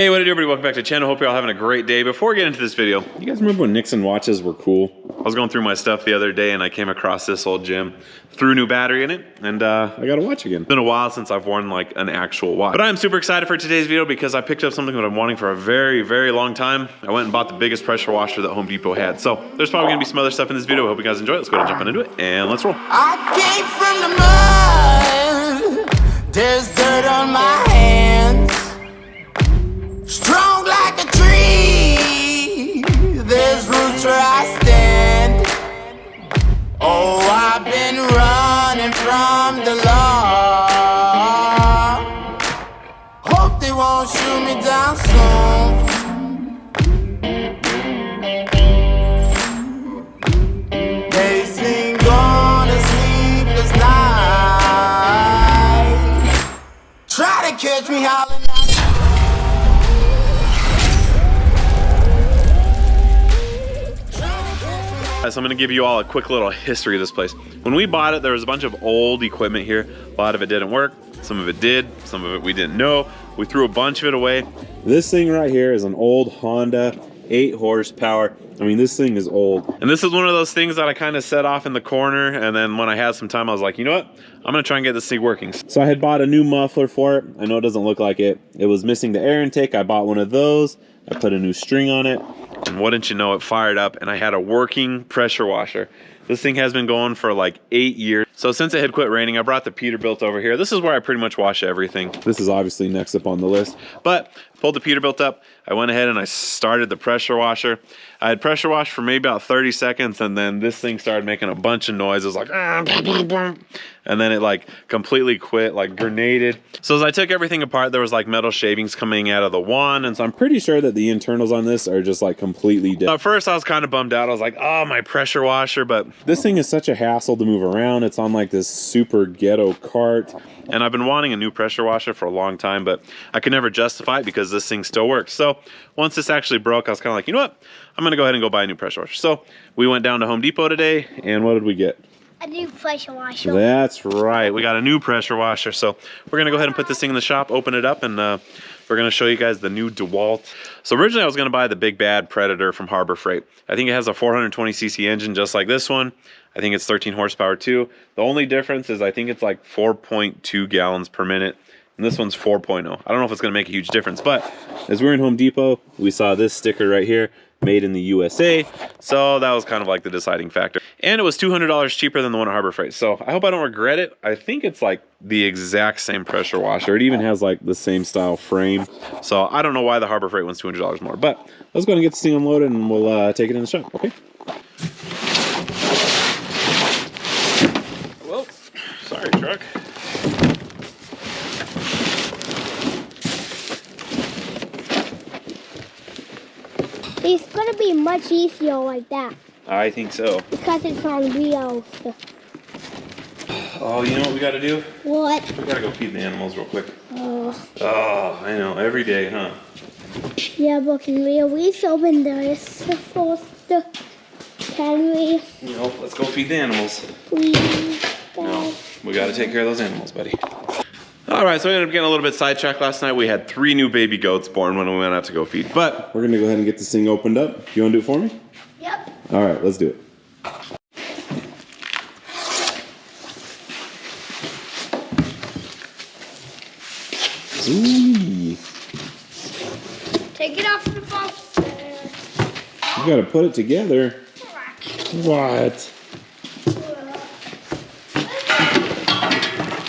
Hey, what it do, everybody? Welcome back to the channel. Hope you're all having a great day. Before we get into this video, you guys remember when Nixon watches were cool? I was going through my stuff the other day and I came across this old gem, threw a new battery in it, and I got a watch again. It's been a while since I've worn like an actual watch. But I'm super excited for today's video because I picked up something that I've been wanting for a very, very long time. I went and bought the biggest pressure washer that Home Depot had. So there's probably gonna be some other stuff in this video. I hope you guys enjoy it. Let's go ahead and jump into it and let's roll. I came from the mud. There's dirt on my hands. Strong like a tree, there's roots where I stand. Oh, I've been running from the law. Hope they won't shoot me down soon. They sing on a sleepless night. Try to catch me howling out. So I'm gonna give you all a quick little history of this place. When we bought it, there was a bunch of old equipment here. A lot of it didn't work. Some of it did. Some of it we didn't know. We threw a bunch of it away. This thing right here is an old Honda, 8 horsepower. I mean, this thing is old. And this is one of those things that I kind of set off in the corner. And then when I had some time, I was like, you know what? I'm gonna try and get this thing working. So I had bought a new muffler for it. I know it doesn't look like it. It was missing the air intake. I bought one of those. I put a new string on it. And wouldn't you know, it fired up and I had a working pressure washer. This thing has been going for like 8 years. So since it had quit raining, I brought the Peterbilt over here. This is where I pretty much wash everything. This is obviously next up on the list, but pulled the Peterbilt up. I went ahead and I started the pressure washer. I had pressure washed for maybe about 30 seconds and then this thing started making a bunch of noise. It was like, and then it like completely quit, like grenaded. So as I took everything apart, there was like metal shavings coming out of the wand. And so I'm pretty sure that the internals on this are just like completely dead. So at first I was kind of bummed out. I was like, oh, my pressure washer. But this thing is such a hassle to move around. It's on like this super ghetto cart. And I've been wanting a new pressure washer for a long time, but I could never justify it because this thing still works. So once this actually broke, I was kind of like, you know what? I'm gonna go ahead and go buy a new pressure washer. So we went down to Home Depot today, and what did we get? A new pressure washer. That's right, we got a new pressure washer. So we're gonna go ahead and put this thing in the shop, open it up, and we're gonna show you guys the new DeWalt. So originally I was gonna buy the big bad Predator from Harbor Freight. I think it has a 420cc engine just like this one. I think it's 13 horsepower too. The only difference is I think it's like 4.2 gallons per minute. And this one's 4.0. I don't know if it's gonna make a huge difference, but as we're in Home Depot, we saw this sticker right here, made in the USA. So that was kind of like the deciding factor. And it was $200 cheaper than the one at Harbor Freight. So I hope I don't regret it. I think it's like the exact same pressure washer. It even has like the same style frame. So I don't know why the Harbor Freight one's $200 more, but let's go and get this thing unloaded and we'll take it in the shop, okay? Well, sorry truck. It's gonna be much easier like that. I think so. Because it's on wheels. Oh, you know what we gotta do? What? We gotta go feed the animals real quick. Oh, I know, every day, huh? yeah, but can we at least open this first? Can we? You know, let's go feed the animals. Please? No, we gotta take care of those animals, buddy. All right, so we ended up getting a little bit sidetracked last night. We had 3 new baby goats born when we went out to go feed, but we're gonna go ahead and get this thing opened up. You wanna do it for me? Yep. All right, let's do it. Ooh. Take it off the box. You gotta put it together. What?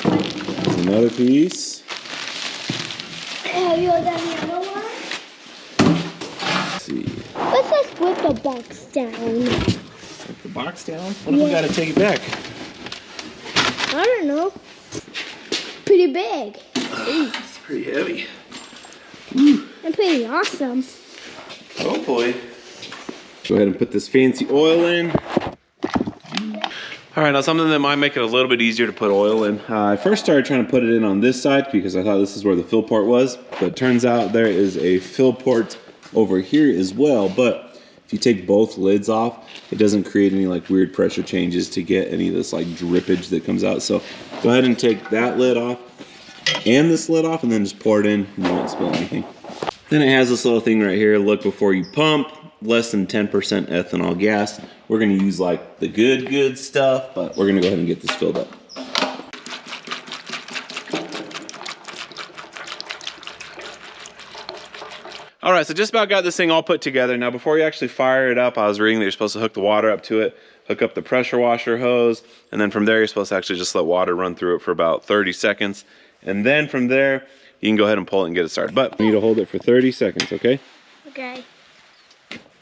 There's another piece. Have you done the other one? Let's see. Let's just put the box down. Put the box down? What if we gotta take it back? I don't know. Pretty big. It's pretty heavy. And pretty awesome. Hopefully. Go ahead and put this fancy oil in. All right, now something that might make it a little bit easier to put oil in. I first started trying to put it in on this side because I thought this is where the fill port was, but it turns out there is a fill port over here as well. But if you take both lids off, it doesn't create any like weird pressure changes to get any of this like drippage that comes out. So go ahead and take that lid off and this lid off and then just pour it in and you won't spill anything. Then it has this little thing right here, look before you pump, less than 10% ethanol gas. We're gonna use like the good stuff, but we're gonna go ahead and get this filled up. All right, so just about got this thing all put together. Now, before you actually fire it up, I was reading that you're supposed to hook the water up to it, hook up the pressure washer hose, and then from there, you're supposed to actually just let water run through it for about 30 seconds. And then from there, you can go ahead and pull it and get it started. But you need to hold it for 30 seconds, okay? Okay.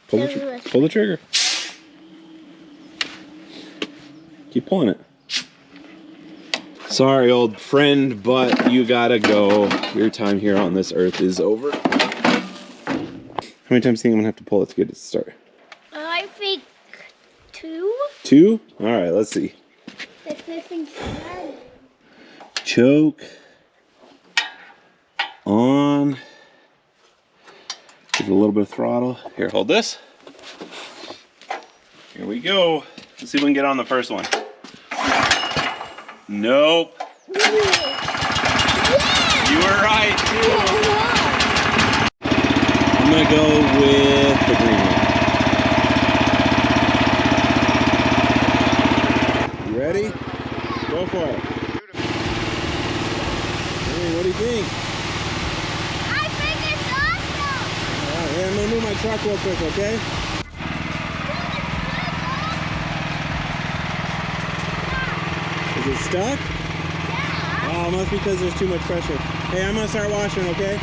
Pull the trigger. Keep pulling it. Sorry, old friend, but you gotta go. Your time here on this earth is over. How many times do you think I'm gonna have to pull it to get it to start? I think 2. 2? All right, let's see. If this thing's started. Choke. On. Give it a little bit of throttle. Here, hold this. Here we go. Let's see if we can get on the first one. Nope. Yeah. You were right, too. I'm gonna go with the green one. You ready? Go for it. Hey, what do you think? I think it's awesome. All right, hey, I'm gonna move my truck real quick, okay? Is it stuck? Yeah. Oh, it must be because there's too much pressure. Hey, I'm gonna start washing, okay?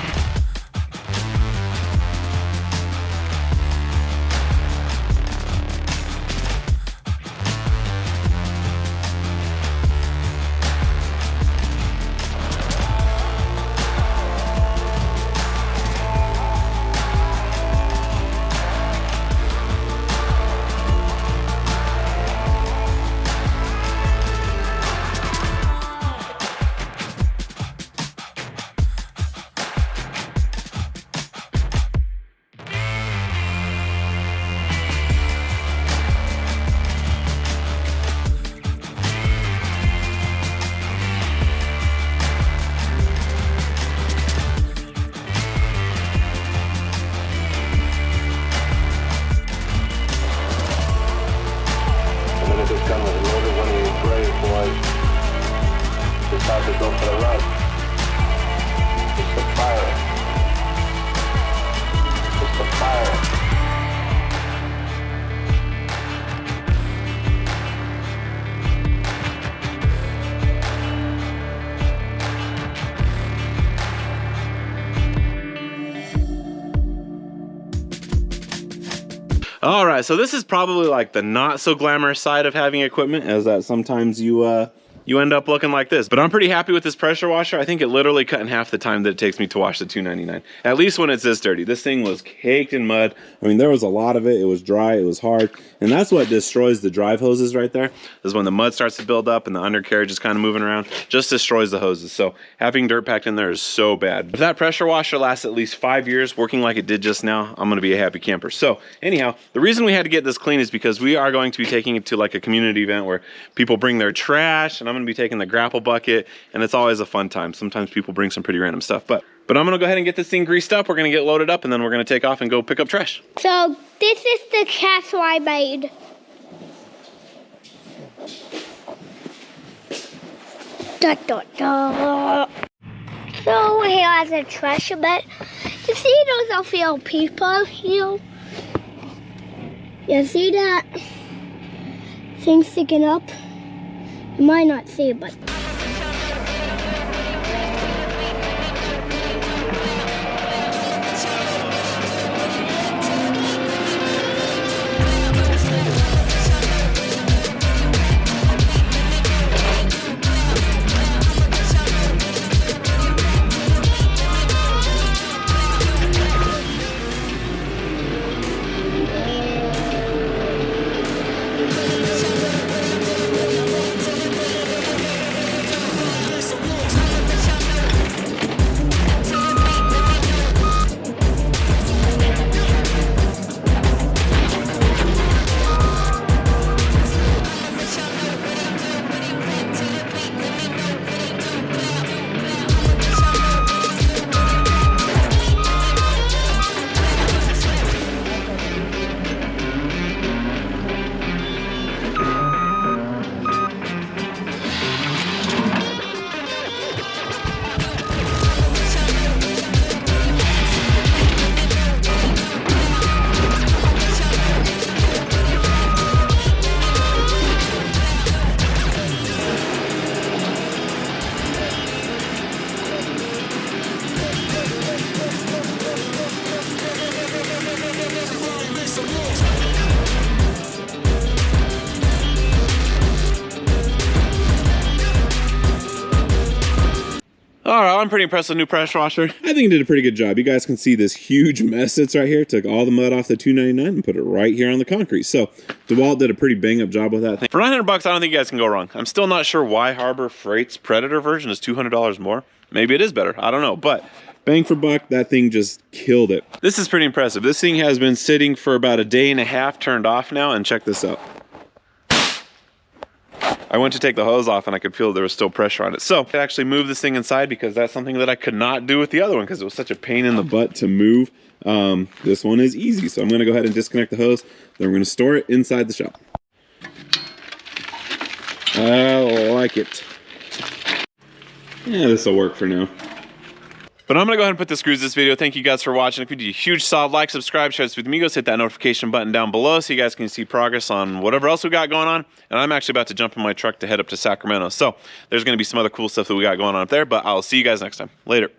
All right, so this is probably like the not so glamorous side of having equipment, as that sometimes you end up looking like this. But I'm pretty happy with this pressure washer. I think it literally cut in half the time that it takes me to wash the 299. At least when it's this dirty. This thing was caked in mud. I mean, there was a lot of it. It was dry, it was hard. And that's what destroys the drive hoses right there, is when the mud starts to build up and the undercarriage is kind of moving around, just destroys the hoses. So having dirt packed in there is so bad. If that pressure washer lasts at least 5 years working like it did just now, I'm gonna be a happy camper. So anyhow, the reason we had to get this clean is because we are going to be taking it to like a community event where people bring their trash, and I'm gonna be taking the grapple bucket, and it's always a fun time. Sometimes people bring some pretty random stuff, but I'm gonna go ahead and get this thing greased up. We're gonna get loaded up, and then we're gonna take off and go pick up trash. So this is the castle I made. Da, da, da. So here has a trash bed. You see those are few people here? You see that thing sticking up? You might not see it, but I'm pretty impressed with the new pressure washer. I think it did a pretty good job. You guys can see this huge mess that's right here. Took all the mud off the 299 and put it right here on the concrete. So DeWalt did a pretty bang up job with that thing. For 900 bucks, I don't think you guys can go wrong. I'm still not sure why Harbor Freight's Predator version is $200 more. Maybe it is better. I don't know, but Bang for buck, that thing just killed it. this is pretty impressive. This thing has been sitting for about a day and a half turned off now, and check this out. I went to take the hose off and I could feel there was still pressure on it. So I could actually move this thing inside because that's something that I could not do with the other one because it was such a pain in the butt to move. This one is easy. So I'm gonna go ahead and disconnect the hose. Then we're gonna store it inside the shop. I like it. Yeah, this will work for now. But I'm gonna go ahead and put the screws in this video. Thank you guys for watching. If you do a huge solid like, subscribe, share this with amigos, hit that notification button down below so you guys can see progress on whatever else we got going on. And I'm actually about to jump in my truck to head up to Sacramento. So there's gonna be some other cool stuff that we got going on up there, but I'll see you guys next time. Later.